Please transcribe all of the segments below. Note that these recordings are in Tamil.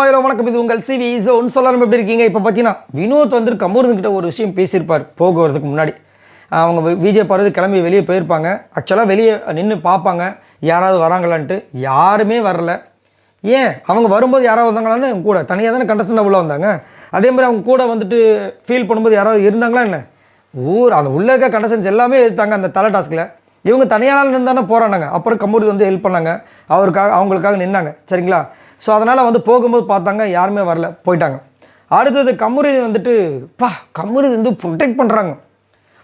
ஹலோ வணக்கம், இது உங்கள் சிவி ஜோன். சொல்லாமல் எப்படி இருக்கீங்க? இப்போ பார்த்தீங்கன்னா வினோத் வந்து கமருதன்கிட்ட ஒரு விஷயம் பேசியிருப்பார் போகிறதுக்கு முன்னாடி. அவங்க விஜய் பருது கிளம்பி வெளியே போயிருப்பாங்க. ஆக்சுவலாக வெளியே நின்று பார்ப்பாங்க யாராவது வராங்களான்ட்டு. யாருமே வரல. ஏன் அவங்க வரும்போது யாராவது வந்தாங்களான்னு கூட தனியாக தானே கண்டஸ்டன்ட் உள்ளே வந்தாங்க. அதே மாதிரி அவங்க கூட வந்துட்டு ஃபீல் பண்ணும்போது யாராவது இருந்தாங்களா என்ன? அந்த உள்ளே இருக்க கண்டஸ்டன்ஸ் எல்லாமே எடுத்தாங்க அந்த தலை டாஸ்கில். இவங்க தனியானால் இருந்தானே போகிறாங்க. அப்புறம் கமருது வந்து ஹெல்ப் பண்ணாங்க, அவங்களுக்காக நின்னாங்க. சரிங்களா? ஸோ அதனால் வந்து போகும்போது பார்த்தாங்க யாருமே வரல, போயிட்டாங்க. அடுத்தது கமருது வந்துட்டு கமருது வந்து ப்ரொடெக்ட் பண்ணுறாங்க.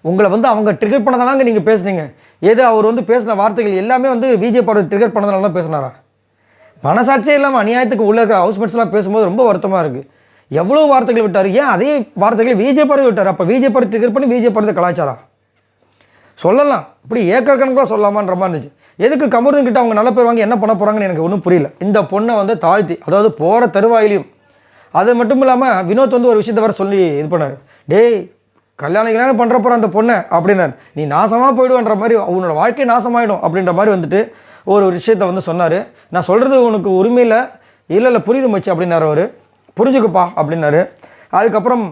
உங்களை வந்து அவங்க ட்ரிகர் பண்ணதானாங்க நீங்கள் பேசுனீங்க. ஏதோ அவர் வந்து பேசின வார்த்தைகள் எல்லாமே வந்து விஜய் படம் ட்ரிகர் பண்ணதுனால தான் பேசினாரா? மனசாட்சியே இல்லாமல் அநியாயத்துக்கு உள்ளே இருக்கிற ஹவுஸ்மேட்ஸ்லாம் பேசும்போது ரொம்ப வருத்தமாக இருக்குது. எவ்வளோ வார்த்தைகள் விட்டார். ஏன் அதே வார்த்தைகளை விஜய் படம் விட்டார்? அப்போ விஜய் படம் ட்ரிகர் பண்ணி விஜய் படத்தை கலாச்சாரா சொல்லலாம். இப்படி ஏக்கர் கணக்கில் சொல்லலாமான்ற மாதிரி இருந்துச்சு. எதுக்கு கமருதன் கிட்ட அவங்க நல்ல பேர் வாங்கி என்ன பண்ண போகிறாங்கன்னு எனக்கு ஒன்றும் புரியல. இந்த பொண்ணை வந்து தாழ்த்தி, அதாவது போகிற தருவாயிலையும். அது மட்டும் இல்லாமல் வினோத் வந்து ஒரு விஷயத்தை வர சொல்லி இது பண்ணார். டேய், கல்யாணம் பண்ணுற போகிற அந்த பொண்ணை அப்படின்னார். நீ நாசமாக போயிடுவேன்ற மாதிரி, உன்னோட வாழ்க்கை நாசமாயிடும் அப்படின்ற மாதிரி வந்துட்டு ஒரு விஷயத்தை வந்து சொன்னார். நான் சொல்கிறது உனக்கு உரிமையில் இல்லை புரியுது மச்சு அப்படின்னாரு. அவர் புரிஞ்சுக்குப்பா அப்படின்னாரு. அதுக்கப்புறம்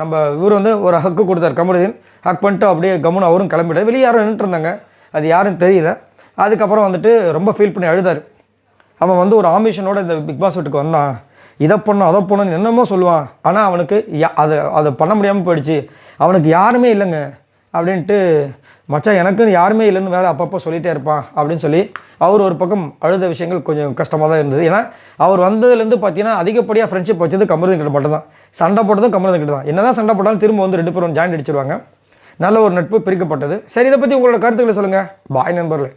நம்ம இவர் வந்து ஒரு ஹக்கு கொடுத்தார். கமருதீன் ஹக் பண்ணிட்டு அப்படியே கம்முன்னு அவரும் கிளம்பிட்டார். வெளியே யாரும் நின்றுட்டு இருந்தாங்க, அது யாருன்னு தெரியல. அதுக்கப்புறம் வந்துட்டு ரொம்ப ஃபீல் பண்ணி அழுதார். அவன் வந்து ஒரு ஆம்பிஷனோட இந்த பிக் பாஸ் வீட்டுக்கு வந்தான். இதை பண்ணணும் அதை பண்ணணும்னு என்னமோ சொல்லுவான். ஆனால் அவனுக்கு அதை பண்ண முடியாமல் போயிடுச்சு. அவனுக்கு யாருமே இல்லைங்க அப்படின்ட்டு, மச்சான் எனக்குன்னு யாருமே இல்லைன்னு வேறு அப்பப்போ சொல்லிகிட்டே இருப்பான் அப்படின்னு சொல்லி அவர் ஒரு பக்கம் அழுத விஷயங்கள் கொஞ்சம் கஷ்டமாக தான் இருந்தது. ஏன்னா அவர் வந்ததுலேருந்து பார்த்தீங்கன்னா அதிகப்படியாக ஃப்ரெண்ட்ஷிப் வச்சது கமருதன் கிட்ட மட்டும் தான். சண்டை போட்டதும் கமருதன் கிட்ட தான். என்ன தான் சண்டை போட்டாலும் திரும்ப வந்து 2 பேரும் ஜாயின் அடிச்சிடுவாங்க. நல்ல ஒரு நட்பு பிரிக்கப்பட்டது. சரி, இதை பற்றி உங்களோட கருத்துக்களை சொல்லுங்கள். பாய் நண்பர்களே.